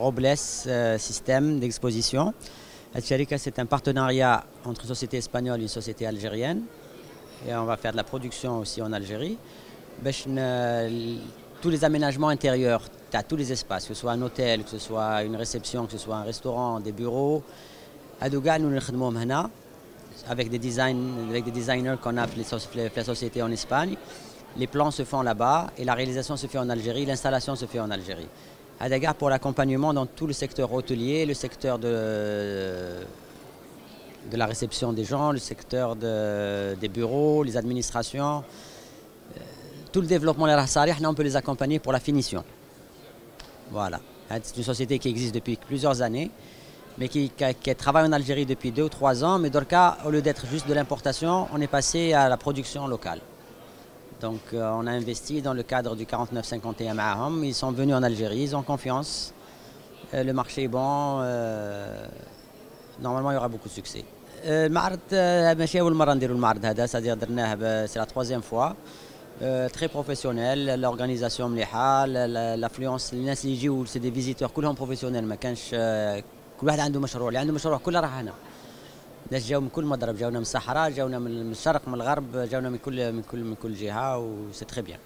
Robles Système d'exposition. C'est un partenariat entre une société espagnole et une société algérienne. Et on va faire de la production aussi en Algérie. Tous les aménagements intérieurs, tous les espaces, que ce soit un hôtel, que ce soit une réception, que ce soit un restaurant, des bureaux. Adouga, nous les faisons avec des designers qu'on a fait la société en Espagne. Les plans se font là-bas et la réalisation se fait en Algérie, l'installation se fait en Algérie. Adouga pour l'accompagnement dans tout le secteur hôtelier, le secteur de la réception des gens, le secteur des bureaux, les administrations. Tout le développement de la Sarih, on peut les accompagner pour la finition. Voilà. C'est une société qui existe depuis plusieurs années, mais qui travaille en Algérie depuis 2 ou 3 ans. Mais dans le cas, au lieu d'être juste de l'importation, on est passé à la production locale. Donc on a investi dans le cadre du 49-51 Maham. Ils sont venus en Algérie, ils ont confiance. Le marché est bon. Normalement, il y aura beaucoup de succès. المعرض ماشي أول مرة نديرو المعرض هذا، c'est-à-dire درناه c'est la 3e fois. Très professionnel, l'organisation مليحة، l'affluence، الناس اللي يجيو c'est des visiteurs كلهم professionnels، ما كانش كل واحد عنده مشروع، اللي عنده مشروع كله راح هنا. الناس جاوا من كل مضرب، جاونا من الصحراء، جاونا من الشرق، من الغرب، جاونا من كل جهة و c'est très bien.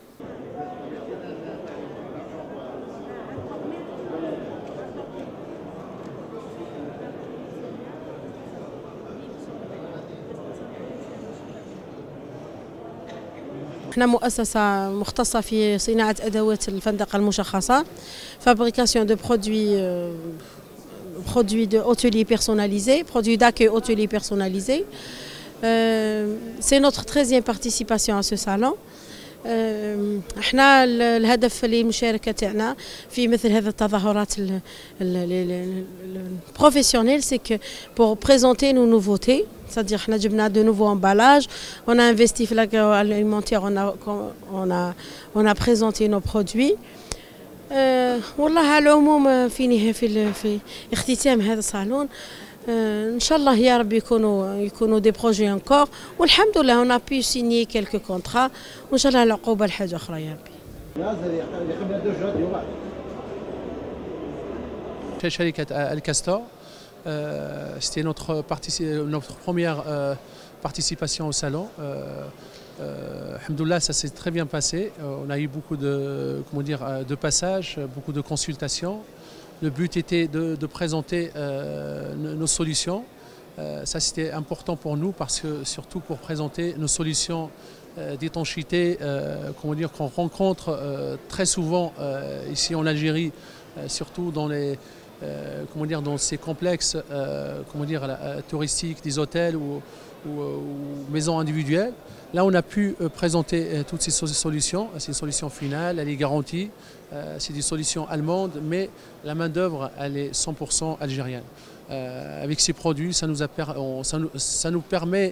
احنا مؤسسة مختصة في صناعة أدوات الفندقة المشخصة، fabrication de produits de hôteliers personnalisés, produits d'accueil hôtelier personnalisés. C'est notre 13e participation à ce salon. احنا الهدف للمشاركة تاعنا في مثل هذه التظاهرات البروفيسيونيل c'est que pour présenter nos nouveautés, c'est-à-dire احنا جبنا de nouveaux emballages, on a investi في l'agroalimentaire, on a présenté nos produits. والله على العموم في اختتام هذا الصالون ان شاء الله يا رب يكونوا دي بروجي انكور، والحمد لله on a pu signer quelques contrats، وان شاء الله العقوبه لحاجه اخرى يا ربي. شركة الكاستور، c'était notre première participation au salon. Alhamdoulilah, ça s'est très bien passé. On a eu beaucoup de passages, beaucoup de consultations. Le but était de présenter nos solutions. Ça, c'était important pour nous, parce que surtout pour présenter nos solutions d'étanchéité qu'on rencontre très souvent ici en Algérie, surtout dans dans ces complexes touristiques, des hôtels ou maisons individuelles. Là, on a pu présenter toutes ces solutions. C'est une solution finale, elle est garantie. C'est des solutions allemandes, mais la main-d'œuvre, elle est 100% algérienne. Avec ces produits, ça nous permet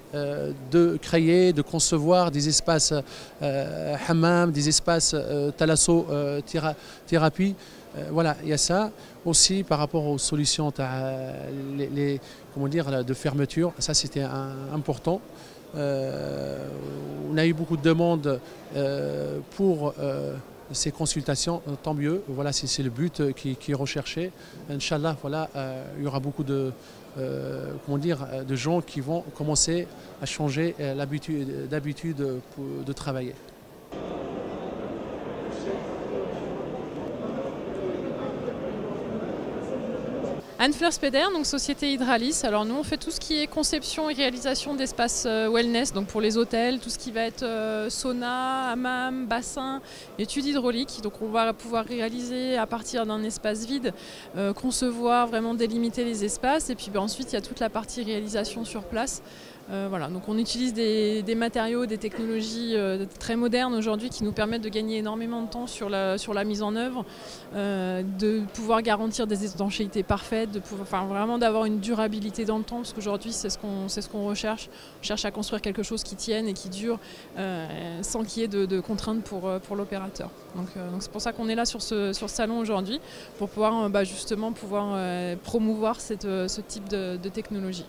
de créer, de concevoir des espaces hammam, des espaces thalassothérapie. Voilà, il y a ça. Aussi, par rapport aux solutions de fermeture, ça c'était important. On a eu beaucoup de demandes pour ces consultations, tant mieux. Voilà, c'est le but qui est recherché. Inch'Allah, voilà, il y aura beaucoup de gens qui vont commencer à changer d'habitude de travailler. Anne-Fleur Speder, donc société Hydralis. Alors nous on fait tout ce qui est conception et réalisation d'espaces wellness, donc pour les hôtels, tout ce qui va être sauna, hammam, bassin, études hydrauliques. Donc on va pouvoir réaliser à partir d'un espace vide, concevoir, vraiment délimiter les espaces, et puis ensuite il y a toute la partie réalisation sur place. Voilà, donc on utilise des matériaux, des technologies très modernes aujourd'hui qui nous permettent de gagner énormément de temps sur la mise en œuvre, de pouvoir garantir des étanchéités parfaites, vraiment d'avoir une durabilité dans le temps, parce qu'aujourd'hui c'est ce qu'on recherche. On cherche à construire quelque chose qui tienne et qui dure sans qu'il y ait de contraintes pour l'opérateur. Donc c'est pour ça qu'on est là sur ce salon aujourd'hui, pour pouvoir justement promouvoir ce type de technologie.